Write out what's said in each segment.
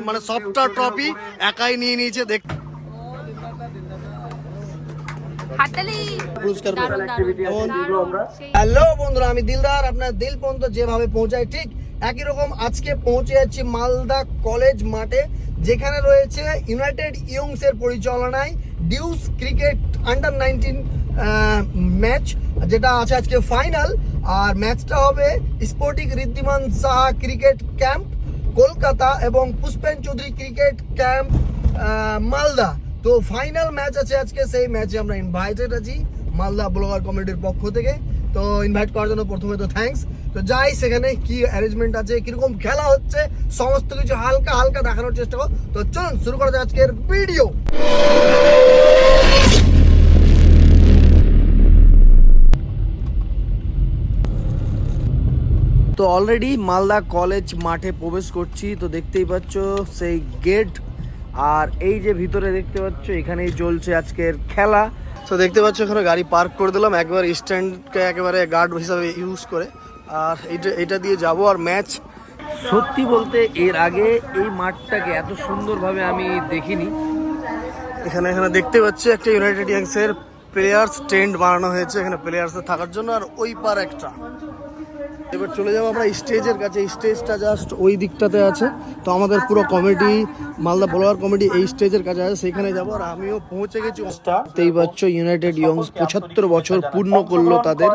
মানে সবটা ট্রফি একাই নিয়ে নিয়েছে। দেখ হ্যালো বন্ধুরা, আমি দিলদার, আপনার দিল পর্যন্ত যেভাবে পৌঁছায় ঠিক একই রকম আজকে পৌঁছে যাচ্ছি মালদা কলেজ মাঠে, যেখানে রয়েছে ইউনাইটেড ইয়ংস এর পরিচালনায় ডিউস ক্রিকেট আন্ডার 19 ম্যাচ, যেটা আছে আজকে ফাইনাল। আর ম্যাচটা হবে sporting Wriddhiman Saha cricket camp Kolkata এবং পুষ্পেন চৌধুরী ক্রিকেট ক্যাম্প মালদা। তো ফাইনাল ম্যাচ আছে আজকে, সেই ম্যাচে আমরা ইনভাইটেড আছি মালদা ব্লগার কমিটির পক্ষ থেকে। তো ইনভাইট করার জন্য প্রথমে তো থ্যাঙ্কস। তো যাই, সেখানে কি অ্যারেঞ্জমেন্ট আছে, কিরকম খেলা হচ্ছে, সমস্ত কিছু হালকা হালকা দেখানোর চেষ্টা করো। তো চলুন শুরু করা যাক আজকের ভিডিও। তো অলরেডি মালদা কলেজ মাঠে প্রবেশ করছি। তো দেখতেই পাচ্ছ সেই গেট, আর এই যে ভিতরে দেখতে পাচ্ছ এখানেই চলছে আজকের খেলা। তো দেখতে পাচ্ছ এখানে গাড়ি পার্ক করে দিলাম একবার স্ট্যান্ডকে একেবারে গার্ড হিসাবে ইউজ করে, আর এটা দিয়ে যাব আর ম্যাচ। সত্যি বলতে এর আগে এই মাঠটাকে এত সুন্দরভাবে আমি দেখিনি। এখানে দেখতে পাচ্ছি একটা ইউনাইটেড ইয়ংসের প্লেয়ার্স টেন্ট বানানো হয়েছে এখানে প্লেয়ার্সদের থাকার জন্য, আর ওই পার একটা। এবার চলে যাবো আমরা স্টেজের কাছে। স্টেজটা জাস্ট ওই দিকটাতে আছে। তো আমাদের পুরো কমিটি, মালদা ব্লগার কমিটি এই স্টেজের কাছে আছে, সেখানে যাবো। আর আমিও পৌঁছে গেছি। এই বছর ইউনাইটেড ইয়ংস 75 বছর পূর্ণ করলো তাদের।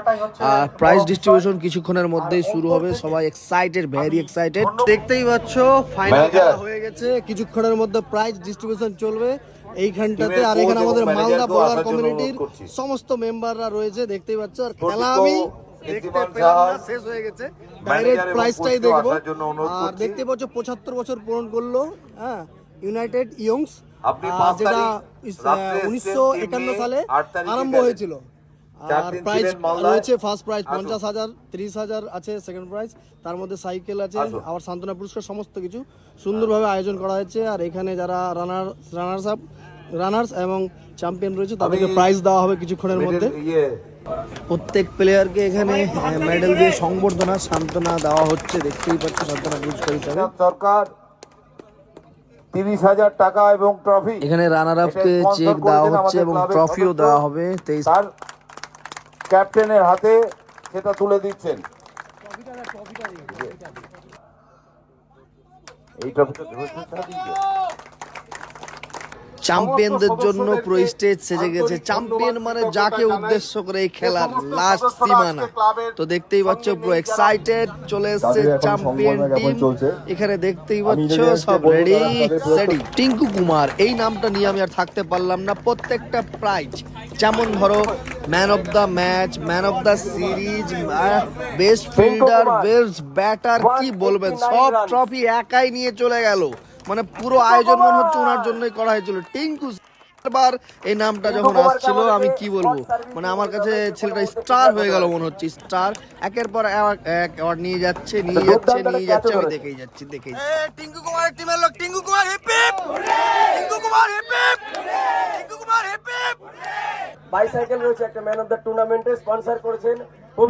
আর প্রাইজ ডিস্ট্রিবিউশন কিছুক্ষণের মধ্যেই শুরু হবে। সবাই এক্সাইটেড, ভেরি এক্সাইটেড। দেখতেই পাচ্ছ ফাইনাল খেলা হয়ে গেছে, কিছুক্ষণের মধ্যে প্রাইজ ডিস্ট্রিবিউশন চলবে এইখানটাতে। আর এখানে আমাদের মালদা ব্লগার কমিউনিটির সমস্ত মেম্বাররা রয়েছে, দেখতেই পাচ্ছ। আর খেলা আমি দেখতে পেলাম না, শেষ হয়ে গেছে, ডাইরেক্ট প্রাইসটাই দেখবো। আর দেখতে পাচ্ছ 75 বছর পূরণ করলো হ্যাঁ ইউনাইটেড ইয়ংস, যেটা 1951 সালে আরম্ভ হয়েছিল। আর প্রাইজ রয়েছে, ফার্স্ট প্রাইজ 50,000, 30,000 আছে সেকেন্ড প্রাইজ, তার মধ্যে সাইকেল আছে, আবার সান্ত্বনা পুরস্কার, সমস্ত কিছু সুন্দরভাবে আয়োজন করা হয়েছে। আর এখানে যারা রানার্স এবং চ্যাম্পিয়ন রয়েছে তাদেরকে প্রাইজ দেওয়া হবে কিছুক্ষণের মধ্যে। প্রত্যেক প্লেয়ারকে এখানে মেডেল দিয়ে সংবর্ধনা সান্ত্বনা দেওয়া হচ্ছে, দেখতেই পাচ্ছ সান্ত্বনা পুরস্কার হিসাবে। সরকার 30,000 টাকা এবং ট্রফি এখানে রানার আপকে চেক দেওয়া হচ্ছে এবং ট্রফিও দেওয়া হবে। তার ক্যাপ্টেনের হাতে সেটা তুলে দিচ্ছেন। এই ট্রফিটা চ্যাম্পিয়নদের জন্য পুরো স্টেজ সেজে গেছে। চ্যাম্পিয়ন মানে যাকে উদ্দেশ্য করে এই খেলার লাস্ট সীমানা। তো দেখতেই পাচ্ছ পুরো এক্সাইটেড, চলে এসেছে চ্যাম্পিয়ন টিম। এখানে দেখতেই পাচ্ছ সব রেডি সেডি। টিঙ্কু কুমার এই নামটা নিয়ে আমি আর থাকতে পারলাম না। প্রত্যেকটা প্রাইজ, যেমন ধরো man of the match, man of the series, best fielder, best batter, কি বলবেন, সব ট্রফি একাই নিয়ে চলে গেল। মানে পুরো আয়োজন মনে হচ্ছে ওনার জন্যই করা হয়েছিল। টিঙ্কু বার এই নামটা যখন আসছিল, আমি কি বলবো, মানে আমার কাছে ছেলেটা স্টার হয়ে গেল মনে হচ্ছে। স্টার একের পর এক অ্যাওয়ার্ড নিয়ে যাচ্ছে। আমি দেখেই যাচ্ছি। টিঙ্কু কুমারের টিমের লোক, Tinku Kumar heap hip, Tinku Kumar heap hip, Tinku Kumar hip hip. Bicycle রয়েছে একটা ম্যান অফ দ্য টুর্নামেন্টে স্পন্সর করেছেন।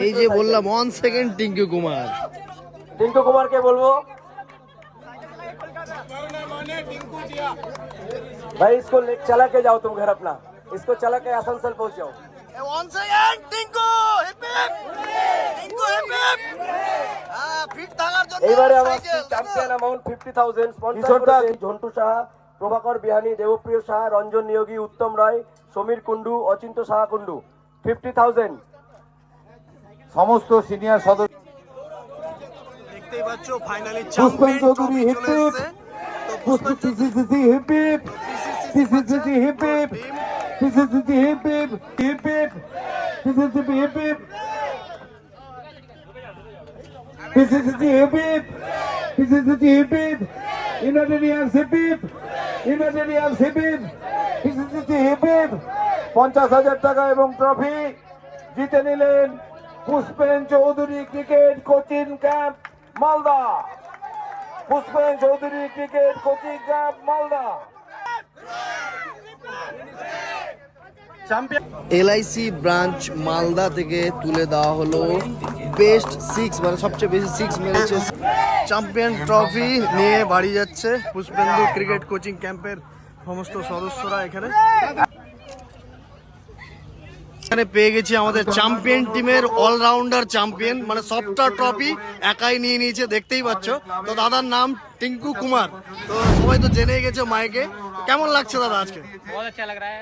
এই যে বললাম 1 সেকেন্ড, টিঙ্কু কুমার। টিঙ্কু কুমারকে বলবো भाई इसको चला के जाओ तुम घर अपना, इसको चला के आसनसोल पहुंचाओ। 1 second Tinku hip hip, Tinku hip hip. Fit থাকার জন্য এবারে আমার চ্যাম্পিয়ন অ্যামাউন্ট 50,000 স্পন্সর করেছেন ঝন্টু সাহা, প্রভাকর বিহানি, দেবপ্রিয় সাহা, রঞ্জন নিয়োগী, উত্তম রায়, সমীর কুন্ডু, অচিন্ত সাহা কুন্ডু। 50,000 সমস্ত সিনিয়র সদস্য। দেখতেই পাচ্ছ finally champion Chowdhury hip hip, PCC hip hip, PCC hip hip, PCC hip hip, hip hip, PCC hip hip, PCC hip hip, PCC hip hip, United Young's hip hip, United Young's hip hip, PCC hip hip. 50,000 টাকা এবং trophy জিতে নিলেন Pushpen Chowdhury cricket coaching camp Malda. Pushpen Chowdhury cricket coaching camp Malda. LIC branch Malda থেকে তুলে দেওয়া হলো best 6, মানে সবচেয়ে বেশি 6 মেরেছে চ্যাম্পিয়ন ট্রফি নিয়ে বাড়ি যাচ্ছে পুষ্পেন্দু ক্রিকেট কোচিং ক্যাম্পের সমস্ত সদস্যরা। এখানে পেয়ে গেছি আমাদের চ্যাম্পিয়ন টিমের অলরাউন্ডার চ্যাম্পিয়ন, মানে সবটা ট্রফি একাই নিয়ে নিয়েছে, দেখতেই পাচ্ছ। তো দাদার নাম টিঙ্কু কুমার, তো সবাই তো জেনে গেছে মাইকে। কেমন লাগছে দাদা আজকে? बहुत अच्छा लग रहा है।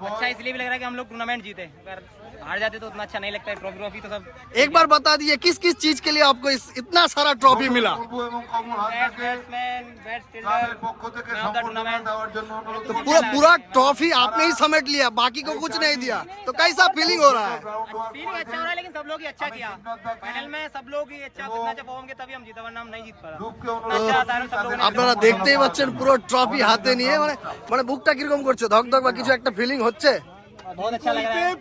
अच्छा इसलिए भी लग रहा है कि हम लोग टूर्नामेंट जीते, अगर हार जाते तो उतना अच्छा नहीं लगता है। ट्रॉफी तो सब एक बार बता दीजिए किस किस चीज के लिए आपको इतना सारा ट्रॉफी मिला? Batsman, bats fielder, man of the tournament. तो पूरा ट्रॉफी आपने ही समेट लिया, बाकी को कुछ नहीं दिया, तो कैसा फीलिंग हो रहा है? फीलिंग अच्छा हो रहा है, लेकिन सब लोग ही अच्छा किया। फाइनल में सब लोग ही अच्छा परफॉर्म किया, तभी हम जीता, वरना हम नहीं जीत पा रहा। अच्छा था सब लोगों ने। আপনারা দেখতেই পাচ্ছেন পুরো ট্রফি হাতে নিয়ে, মানে বুকটা কিরকম করছে, ধক ধক বা কিছু একটা ফিলিং হচ্ছে। बहुत अच्छा लग रहा है।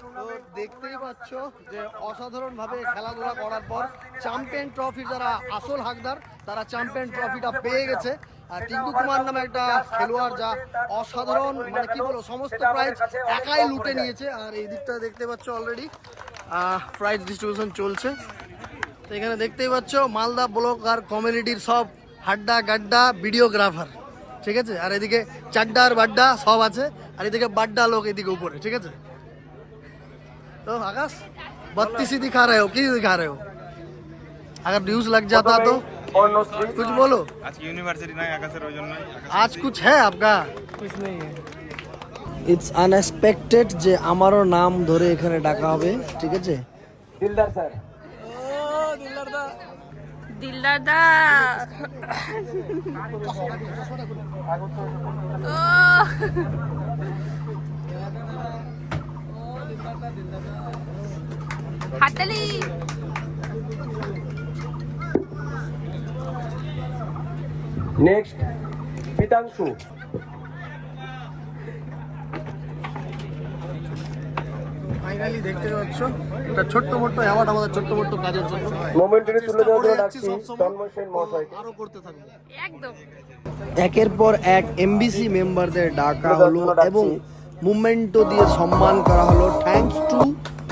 তো দেখতেই পাচ্ছ যে অসাধারণ ভাবে খেলাধুলা করার পর চ্যাম্পিয়ন ট্রফির যারা আসল হকদার তারা চ্যাম্পিয়ন ট্রফিটা পেয়ে গেছে। আর টিঙ্কু কুমার নামে একটা খেলোয়াড় যা অসাধারণ, মানে কি বলবো, সমস্ত প্রাইজ একাই লুটে নিয়েছে। আর এই দিকটা দেখতে পাচ্ছ অলরেডি প্রাইজ ডিস্ট্রিবিউশন চলছে। তো এখানে দেখতেই পাচ্ছ মালদা ব্লক আর কমিউনিটির সব হাড্ডা গাড্ডা ভিডিওগ্রাফার, ঠিক আছে। আর এদিকে চাড্ডা আর বাড্ডা সব আছে, আর এদিকে বাড্ডা লোক এদিকে উপরে, ঠিক আছে। তো आकाश 32 ही दिखा रहे हो, की दिखा रहे हो? अगर न्यूज लग जाता तो कुछ बोलो। आज की यूनिवर्सिटी ना आकाशेर ওই জন্যই आज कुछ है आपका? कुछ नहीं है। इट्स अनएक्सपेक्टेड যে আমারও নাম ধরে এখানে ডাকা হবে, ঠিক আছে। দিলদার স্যার, দিলদার দা হাততালি। নেক্সট পিতাংশু। ফাইনালি দেখতে পাচ্ছ একটা ছোট্ট মোট্ট অ্যাওয়ার্ড আমাদের ছোট্ট মোট্ট কাজের জন্য মোমেন্টারি তুলে দেওয়ার জন্য ডাকছি সবসময় তন্ময় সেন মহাশয়কে। আরো করতে থাকবো। একদম একের পর এক এমবিসি মেম্বারদের ডাকা হলো এবং মুভমেন্টও দিয়ে সম্মান করা হলো। থ্যাঙ্কস টু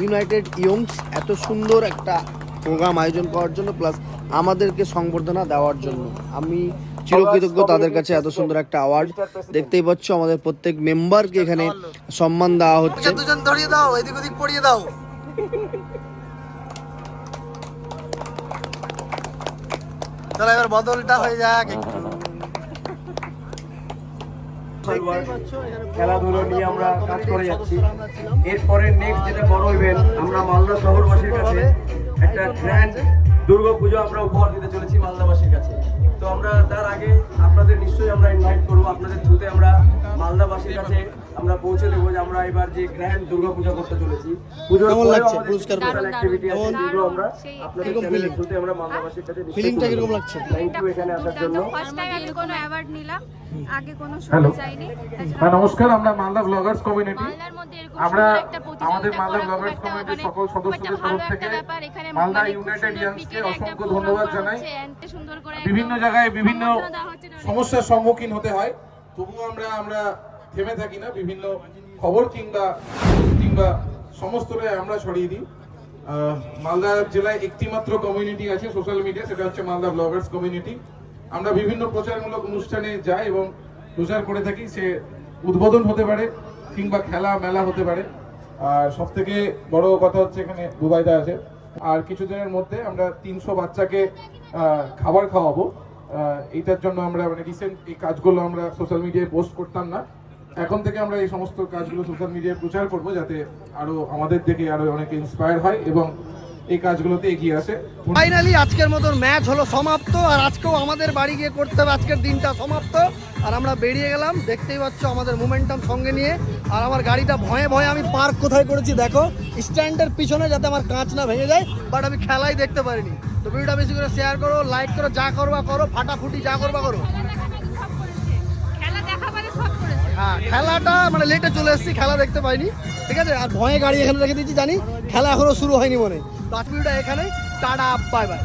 ইউনাইটেড ইয়ংস এত সুন্দর একটা প্রোগ্রাম আয়োজন করার জন্য, প্লাস আমাদেরকে সংবর্ধনা দেওয়ার জন্য। আমি চিরকৃতজ্ঞ তাদের কাছে, এত সুন্দর একটা অ্যাওয়ার্ড। দেখতেই পাচ্ছ আমাদের প্রত্যেক মেম্বারকে এখানে সম্মান দেওয়া হচ্ছে। দুজন ধরিয়ে দাও, এদিক ওদিক পড়িয়ে দাও। চলো এবার বদলটা হয়ে যাক একটু। খেলাধুলো নিয়ে আমরা কাজ করে যাচ্ছি। এরপরে নেক্সট যেটা বড় ইভেন্ট, আমরা মালদা শহরবাসীর কাছে একটা গ্র্যান্ড দুর্গাপুজো আমরা উপহার দিতে চলেছি মালদাবাসীর কাছে। তো আমরা তার আগে আপনাদের নিশ্চয়ই আমরা ইনভাইট করবো, আপনাদের থ্রুতে আমরা মালদাবাসীর কাছে আমরা পৌঁছে দেবো যে আমরা এবার যে গ্র্যান্ড দুর্গাপূজা করতে চলেছি। পুজোর কেমন পরেও লাগছে? আমাদের পুরস্কার কিছু দারুণ, activity আছে, দারুণ। যেগুলো আমরা সেই আপনাদের কিরকম চ্যানেলের feeling? থ্রুতে আমরা মালদাবাসীর কাছে ফিলিংটা কিরকম লাগছে? থ্যাংক ইউ এখানে আসার জন্য। ফার্স্ট টাইম আমি কোনো অ্যাওয়ার্ড নিলাম, আগে কোনো হ্যালো। শো চাইনি। হ্যাঁ নমস্কার, আমরা মালদা ব্লগার্স কমিউনিটি, মালদার মধ্যে এরকম আমরা সুন্দর একটা প্রতিযোগিতা আমাদের মালদা করা খুব ব্লগার্স একটা কমিউনিটির মানে সকল খুব একটা সদস্যদের ভালো তরফ একটা থেকে ব্যাপার। এখানে মালদা মানে খুব ইউনাইটেড সুন্দর ইয়াংসকে পিকের একটা অসংখ্য program ধন্যবাদ করা জানাই। হচ্ছে, এত সুন্দর করে বিভিন্ন একদম জায়গায় বিভিন্ন সম্বর্ধনা দেওয়া হচ্ছে না। সমস্যার সম্মুখীন হতে হয়, তবুও আমরা থেমে থাকি না। বিভিন্ন খবর কিংবা সমস্তটাই আমরা ছড়িয়ে দিই। মালদা জেলায় একটি মাত্র কমিউনিটি আছে সোশ্যাল মিডিয়া, সেটা হচ্ছে মালদা ব্লগার্স কমিউনিটি। আমরা বিভিন্ন প্রচারমূলক অনুষ্ঠানে যাই এবং প্রচার করে থাকি, সে উদ্বোধন হতে পারে কিংবা খেলা মেলা হতে পারে। আর সব থেকে বড় কথা হচ্ছে এখানে দুবাইদা আছে। আর কিছুদিনের মধ্যে আমরা 300 বাচ্চাকে খাবার খাওয়াবো। এইটার জন্য আমরা মানে রিসেন্ট এই কাজগুলো আমরা সোশ্যাল মিডিয়ায় পোস্ট করতাম না, এখন থেকে আমরা এই সমস্ত কাজগুলো সোশ্যাল মিডিয়ায় প্রচার করব, যাতে আরো আমাদের দেখে আরো অনেকে ইন্সপায়ার হয় এবং এই কাজগুলোতে এগিয়ে আসে। ফাইনালি আজকের মতন ম্যাচ হলো সমাপ্ত, আর আজকেও আমাদের বাড়ি গিয়ে করতে হবে আজকের দিনটা সমাপ্ত। আর আমরা বেরিয়ে গেলাম, দেখতেই পাচ্ছ আমাদের মোমেন্টাম সঙ্গে নিয়ে। আর আমার গাড়িটা ভয়ে ভয়ে আমি পার্ক কোথায় করেছি দেখো, স্ট্যান্ডের পিছনে, যাতে আমার কাঁচ না ভেঙে যায়। বাট আমি খেলাই দেখতে পারিনি। তো ভিডিওটা বেশি করে শেয়ার করো, লাইক করো, যা করবা করো, ফাটাফুটি যা করবা করো। খেলা দেখা মানে সব করেছে। হ্যাঁ, খেলাটা মানে লেটে চলে এসেছি, খেলা দেখতে পাইনি, ঠিক আছে। আর ভয়ে গাড়ি এখানে রেখে দিয়েছি, জানি খেলা এখনো শুরু হয়নি মনে। তো আজকে ভিডিওটা এখানে, টাটা, বাই বাই।